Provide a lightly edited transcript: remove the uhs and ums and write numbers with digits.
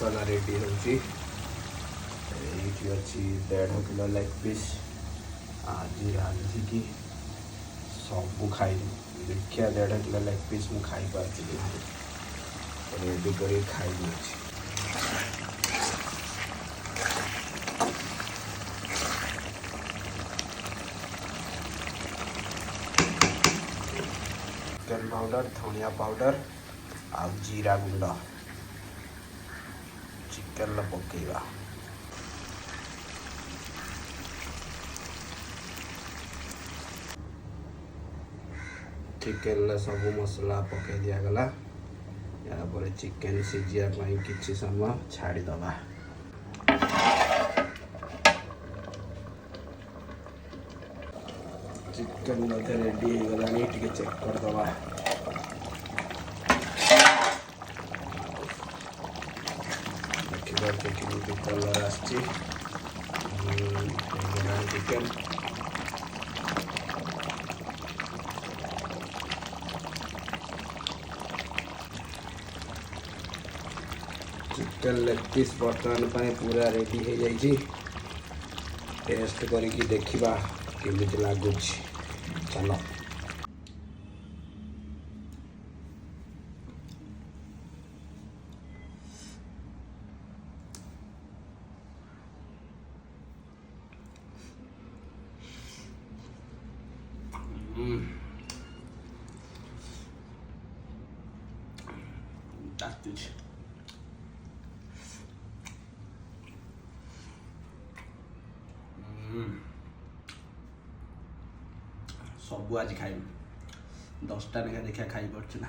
मसला रेडी होची अच्छी 1.5 किलो लेग पीस आज रांधिकी सब खाई देखिया 1.5 किलो लेग पीस मु खाई पार्थिली रेडी कर खाई चिकन पाउडर धनिया पाउडर आ जीरा गुंड चिकन पकेगा चिकन सब मसला पकई दिगला यापर चिकन सीझापी किसी समय छाड़ीदबा चिकन रेडी हो गलानी टिके चेक करदबा देखिए केमती कलर आसची चिकन चिकन लेग पीस बर्तमान पूरा रेडी हो जाइए टेस्ट करके देखा केमिति लगुच चलो सब आज खाई 10टा लेखा देखा खाई पड़े ना